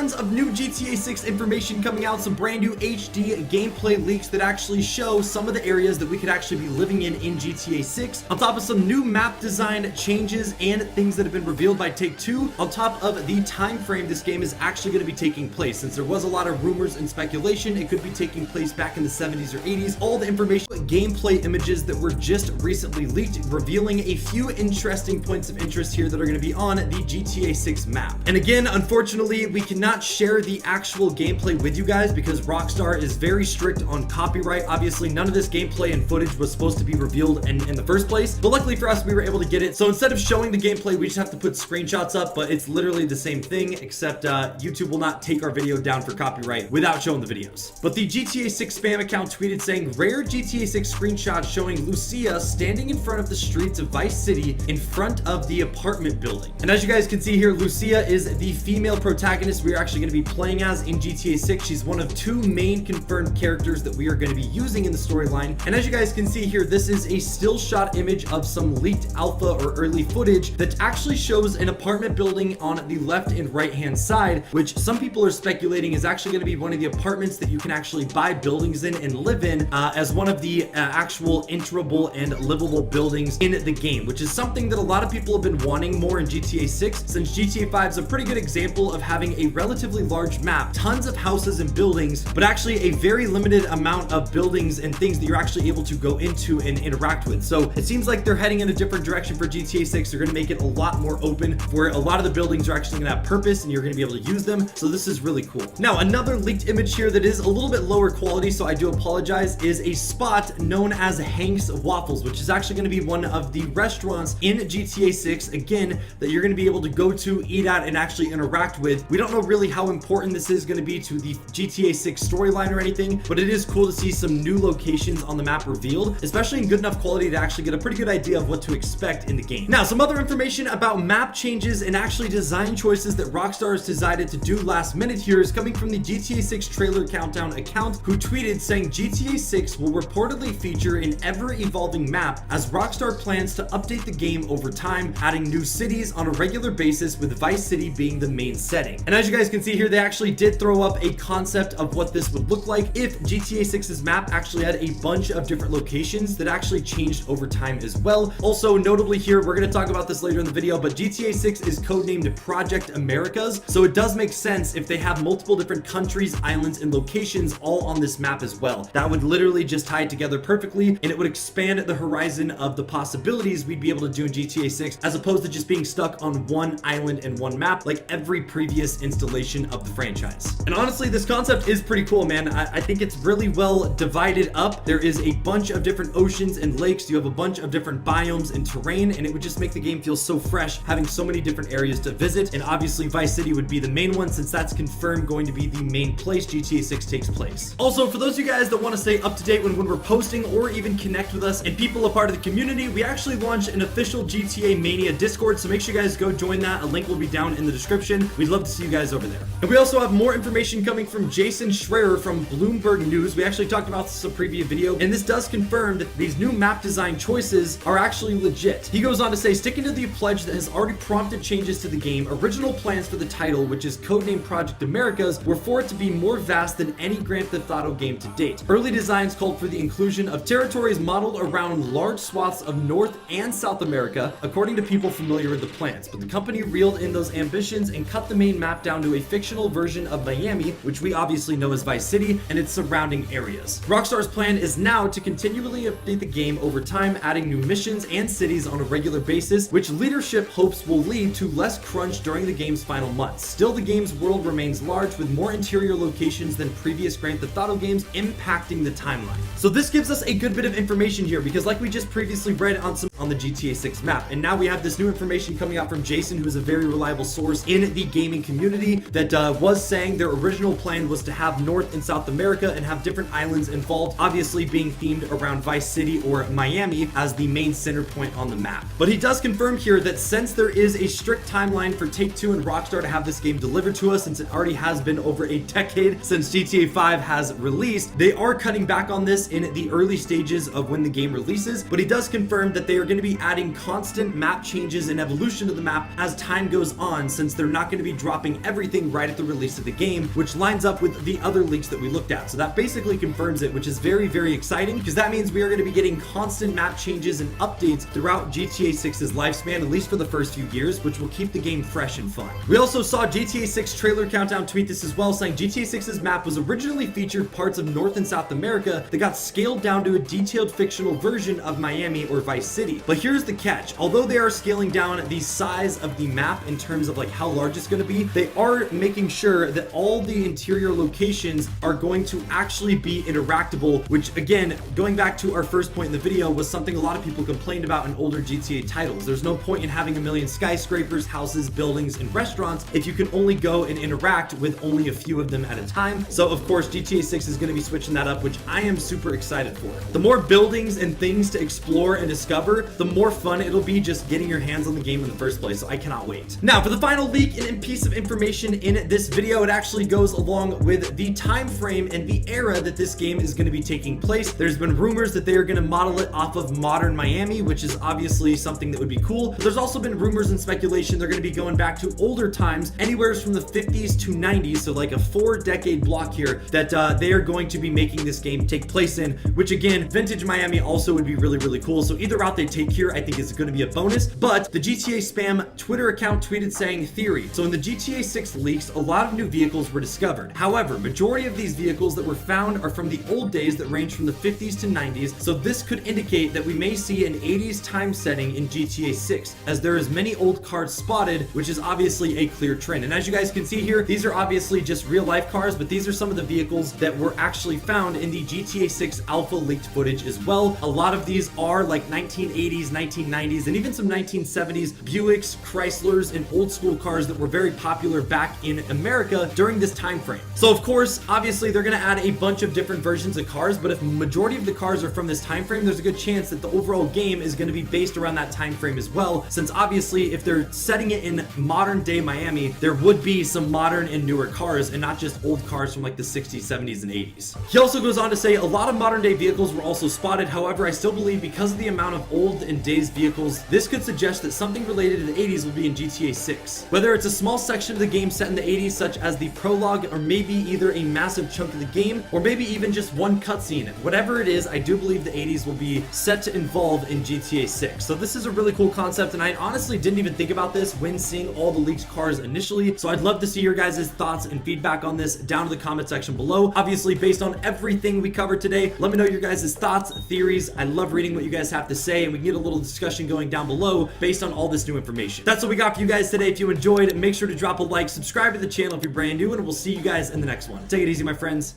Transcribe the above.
tons of new GTA 6 information coming out, some brand new HD gameplay leaks that actually show some of the areas that we could actually be living in GTA 6, on top of some new map design changes and things that have been revealed by Take-Two, on top of the time frame this game is actually going to be taking place. Since there was a lot of rumors and speculation, it could be taking place back in the 70s or 80s. All the information, gameplay images that were just recently leaked, revealing a few interesting points of interest here that are going to be on the GTA 6 map. And again, unfortunately, we cannot share the actual gameplay with you guys because Rockstar is very strict on copyright. Obviously, none of this gameplay and footage was supposed to be revealed in the first place, but luckily for us, we were able to get it. So instead of showing the gameplay, we just have to put screenshots up, but it's literally the same thing, except YouTube will not take our video down for copyright without showing the videos. But the GTA 6 spam account tweeted saying, rare GTA 6 screenshot showing Lucia standing in front of the streets of Vice City in front of the apartment building. And as you guys can see here, Lucia is the female protagonist we are actually going to be playing as in GTA 6. She's one of two main confirmed characters that we are going to be using in the storyline. And as you guys can see here, this is a still shot image of some leaked alpha or early footage that actually shows an apartment building on the left and right hand side, which some people are speculating is actually going to be one of the apartments that you can actually buy buildings in and live in as one of the actual enterable and livable buildings in the game, which is something that a lot of people have been wanting more in GTA 6, since GTA 5 is a pretty good example of having a relatively large map, tons of houses and buildings, but actually a very limited amount of buildings and things that you're actually able to go into and interact with. So it seems like they're heading in a different direction for GTA 6. They're going to make it a lot more open, where a lot of the buildings are actually going to have purpose and you're going to be able to use them. So this is really cool. Now, another leaked image here that is a little bit lower quality, so I do apologize, is a spot known as Hank's Waffles, which is actually going to be one of the restaurants in GTA 6, again, that you're going to be able to go to, eat at, and actually interact with. We don't know really how important this is going to be to the GTA 6 storyline or anything, but it is cool to see some new locations on the map revealed, especially in good enough quality to actually get a pretty good idea of what to expect in the game. Now, some other information about map changes and actually design choices that Rockstar has decided to do last minute here is coming from the GTA 6 trailer countdown account, who tweeted saying GTA 6 will reportedly feature an ever-evolving map as Rockstar plans to update the game over time, adding new cities on a regular basis, with Vice City being the main setting. And as you guys can see here, they actually did throw up a concept of what this would look like if GTA 6's map actually had a bunch of different locations that actually changed over time as well. Also, notably here, we're going to talk about this later in the video, but GTA 6 is codenamed Project Americas, so it does make sense if they have multiple different countries, islands, and locations all on this map as well. That would literally just tie it together perfectly, and it would expand the horizon of the possibilities we'd be able to do in GTA 6, as opposed to just being stuck on one island and one map like every previous installation of the franchise. And honestly, this concept is pretty cool, man. I think it's really well divided up. There is a bunch of different oceans and lakes. You have a bunch of different biomes and terrain, and it would just make the game feel so fresh, having so many different areas to visit. And obviously Vice City would be the main one, since that's confirmed going to be the main place GTA 6 takes place. Also, for those of you guys that want to stay up to date when we're posting or even connect with us and people a part of the community, we actually launched an official GTA Mania Discord, so make sure you guys go join that. A link will be down in the description. We'd love to see you guys over there. And we also have more information coming from Jason Schreier from Bloomberg News. We actually talked about this in a previous video, and this does confirm that these new map design choices are actually legit. He goes on to say, sticking to the pledge that has already prompted changes to the game, original plans for the title, which is codenamed Project Americas, were for it to be more vast than any Grand Theft Auto game to date. Early designs called for the inclusion of territories modeled around large swaths of North and South America, according to people familiar with the plans, but the company reeled in those ambitions and cut the main map down to a fictional version of Miami, which we obviously know as Vice City, and its surrounding areas. Rockstar's plan is now to continually update the game over time, adding new missions and cities on a regular basis, which leadership hopes will lead to less crunch during the game's final months. Still, the game's world remains large, with more interior locations than previous Grand Theft Auto games, impacting the timeline. So this gives us a good bit of information here, because like we just previously read on the GTA 6 map, and now we have this new information coming out from Jason, who is a very reliable source in the gaming community, that was saying their original plan was to have North and South America and have different islands involved, obviously being themed around Vice City or Miami as the main center point on the map. But he does confirm here that since there is a strict timeline for Take-Two and Rockstar to have this game delivered to us, since it already has been over a decade since GTA 5 has released, they are cutting back on this in the early stages of when the game releases. But he does confirm that they are going to be adding constant map changes and evolution to the map as time goes on, since they're not going to be dropping everything everything right at the release of the game, which lines up with the other leaks that we looked at. So that basically confirms it, which is very, very exciting, because that means we are going to be getting constant map changes and updates throughout GTA 6's lifespan, at least for the first few years, which will keep the game fresh and fun. We also saw GTA 6 trailer countdown tweet this as well, saying GTA 6's map was originally featured parts of North and South America that got scaled down to a detailed fictional version of Miami or Vice City. But here's the catch: although they are scaling down the size of the map in terms of like how large it's going to be, they are making sure that all the interior locations are going to actually be interactable, which again, going back to our first point in the video, was something a lot of people complained about in older GTA titles. There's no point in having a million skyscrapers, houses, buildings, and restaurants if you can only go and interact with only a few of them at a time. So of course GTA 6 is going to be switching that up, which I am super excited for. The more buildings and things to explore and discover, the more fun it'll be just getting your hands on the game in the first place, so I cannot wait. Now for the final leak and piece of information in this video, it actually goes along with the time frame and the era that this game is going to be taking place. There's been rumors that they are going to model it off of modern Miami, which is obviously something that would be cool. But there's also been rumors and speculation they're going to be going back to older times, anywhere from the 50s to 90s, so like a 4-decade block here that they are going to be making this game take place in, which again, vintage Miami also would be really, really cool. So either route they take here, I think is going to be a bonus. But the GTA Spam Twitter account tweeted saying, theory: so in the GTA 6 leaks, a lot of new vehicles were discovered. However, majority of these vehicles that were found are from the old days that range from the 50s to 90s, so this could indicate that we may see an 80s time setting in GTA 6, as there is many old cars spotted, which is obviously a clear trend. And as you guys can see here, these are obviously just real life cars, but these are some of the vehicles that were actually found in the GTA 6 alpha leaked footage as well. A lot of these are like 1980s, 1990s, and even some 1970s Buicks, Chryslers, and old school cars that were very popular back in America during this time frame. So of course, obviously they're going to add a bunch of different versions of cars, but if majority of the cars are from this time frame, there's a good chance that the overall game is going to be based around that time frame as well, since obviously if they're setting it in modern day Miami, there would be some modern and newer cars and not just old cars from like the 60s, 70s, and 80s. He also goes on to say a lot of modern day vehicles were also spotted. However, I still believe because of the amount of old and dazed vehicles, this could suggest that something related to the 80s will be in GTA 6. Whether it's a small section of the game set in the 80s, such as the prologue, or maybe either a massive chunk of the game, or maybe even just one cutscene. Whatever it is, I do believe the 80s will be set to involve in GTA 6. So this is a really cool concept, and I honestly didn't even think about this when seeing all the leaked cars initially. So I'd love to see your guys' thoughts and feedback on this down in the comment section below. Obviously, based on everything we covered today, let me know your guys' thoughts, theories. I love reading what you guys have to say, and we can get a little discussion going down below based on all this new information. That's what we got for you guys today. If you enjoyed, make sure to drop a like, subscribe to the channel if you're brand new, and we'll see you guys in the next one. Take it easy, my friends.